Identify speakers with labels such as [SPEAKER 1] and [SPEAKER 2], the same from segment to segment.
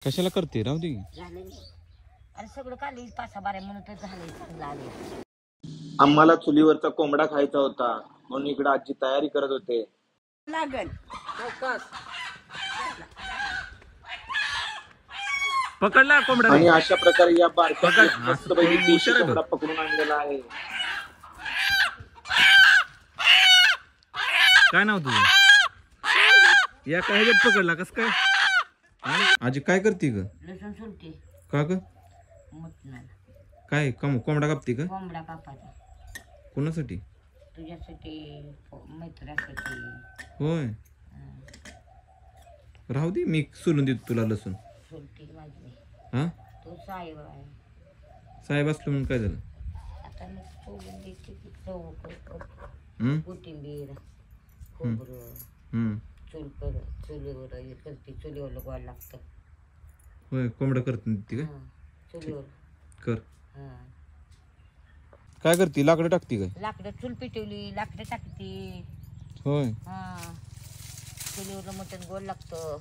[SPEAKER 1] कशाला करते राहू दे.
[SPEAKER 2] झालं नाही. अरे सगळं काढलं 5-12 म्हणून तर झालंय चांगलं आले.
[SPEAKER 3] आम्हाला चुलीवरचा कोंबडा खायचा होता म्हणून इकडे आजी तयारी करत होते.
[SPEAKER 2] लागल
[SPEAKER 1] पकडला कोंबडा.
[SPEAKER 3] आणि अशा प्रकारे या बारक्या मस्तपैकी देशी कोंबडा पकडून आणलेला आहे.
[SPEAKER 1] काय नाव तुझं? या काय पकडला कस काय? आजी काय करते ग?
[SPEAKER 2] लसूण सुलते
[SPEAKER 1] का ग?
[SPEAKER 2] मटणाला.
[SPEAKER 1] काय कोंबडा कापते का?
[SPEAKER 2] कोंबडा कापायचा
[SPEAKER 1] कोणासाठी?
[SPEAKER 2] तुझ्यासाठी मैत्र्यासाठी.
[SPEAKER 1] होय राहू दे मी सोलून देतो तुला लसूण.
[SPEAKER 2] सुलटी माझी.
[SPEAKER 1] हा
[SPEAKER 2] तो साहेब आहे.
[SPEAKER 1] साहेब असलो म्हणून काय झालं?
[SPEAKER 2] आता मी सोलून देते की चौक
[SPEAKER 1] हम्म
[SPEAKER 2] कोथिंबीर खोबरं चुलीवर हे करते. चुलीवर गोड लागतं.
[SPEAKER 1] होय कोंबडा करते ती काय?
[SPEAKER 2] चुलीवर
[SPEAKER 1] कर.
[SPEAKER 2] हा
[SPEAKER 1] काय करते? लाकडं टाकते काय?
[SPEAKER 2] लाकडं चूल पेटवली लाकडं टाकते.
[SPEAKER 1] होय
[SPEAKER 2] हा चुलीवर मटण गोड लागतं.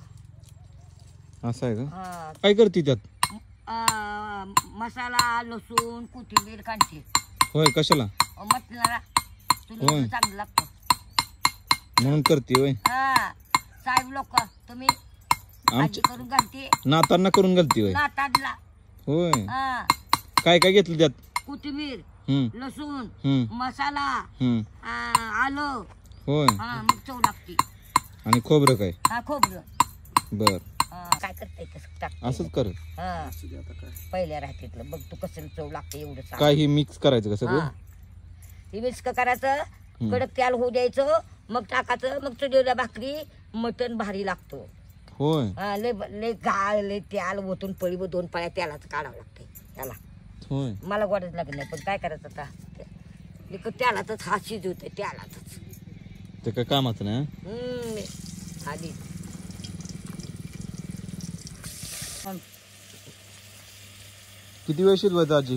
[SPEAKER 1] असं आहे का?
[SPEAKER 2] हा
[SPEAKER 1] काय करते त्यात?
[SPEAKER 2] मसाला लसूण कोथिंबीर काढते.
[SPEAKER 1] होय कशाला?
[SPEAKER 2] मटणाला चुलीवर चांगलं लागतं
[SPEAKER 1] म्हणून करते होय.
[SPEAKER 2] हा साहेब लोक तुम्ही आजी करून घालते.
[SPEAKER 1] नातांना करून घालते होय.
[SPEAKER 2] नाताडला
[SPEAKER 1] होय
[SPEAKER 2] हा
[SPEAKER 1] काय काय घेतलं त्यात?
[SPEAKER 2] कोथिंबीर लसूण मसाला आलं.
[SPEAKER 1] होय
[SPEAKER 2] हा मग चव लागते.
[SPEAKER 1] आणि खोबरं काय?
[SPEAKER 2] हा खोबरं.
[SPEAKER 1] बर
[SPEAKER 2] काय करते तसं टाक.
[SPEAKER 1] असंच कर.
[SPEAKER 2] हा पहिल्या राहतेतलं बघ तू कसं चव लागते एवढं सांग.
[SPEAKER 1] काय हे मिक्स करायचं का सगळं?
[SPEAKER 2] हे मिक्स करायचं कडक तेल होऊ द्यायचं मग टाकायचं. मग चुलीवल्या भाकरी मटण भारी लागतो.
[SPEAKER 1] होय
[SPEAKER 2] हा लय लय गाळ लय तेल ओतून पळी व 2 पळ्या तेलाचं काढावं लागते त्याला.
[SPEAKER 1] होय
[SPEAKER 2] मला गोडच लागत नाही पण काय करायचं आता त्यालाच हा शिजवते त्यालाच.
[SPEAKER 1] ते काय कामाचं नाही.
[SPEAKER 2] आधी
[SPEAKER 1] किती वेळ शिजवायचं आजी?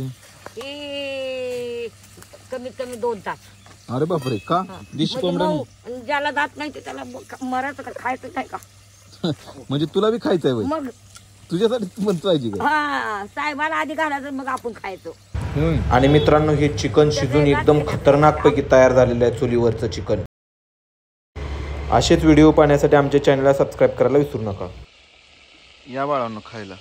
[SPEAKER 2] कमीत कमी 2 तास.
[SPEAKER 1] अरे बापरे का? देशी कोंबडा
[SPEAKER 2] ज्याला जात नाही ते त्याला मरायचं का खायचं नाही का?
[SPEAKER 1] म्हणजे तुला बी खायचंय होय?
[SPEAKER 2] मग
[SPEAKER 1] तुझ्यासाठी म्हणतो पाहिजे का?
[SPEAKER 2] हा साहेबाला आधी घालायचं मग आपण खायचो.
[SPEAKER 3] आणि मित्रांनो हे चिकन शिजून एकदम खतरनाक पैकी तयार झालेलं आहे चुलीवरचं चिकन. असेच व्हिडिओ पाहण्यासाठी आमच्या चॅनलला सबस्क्राईब करायला विसरू नका.
[SPEAKER 1] या बाळांनो खायला.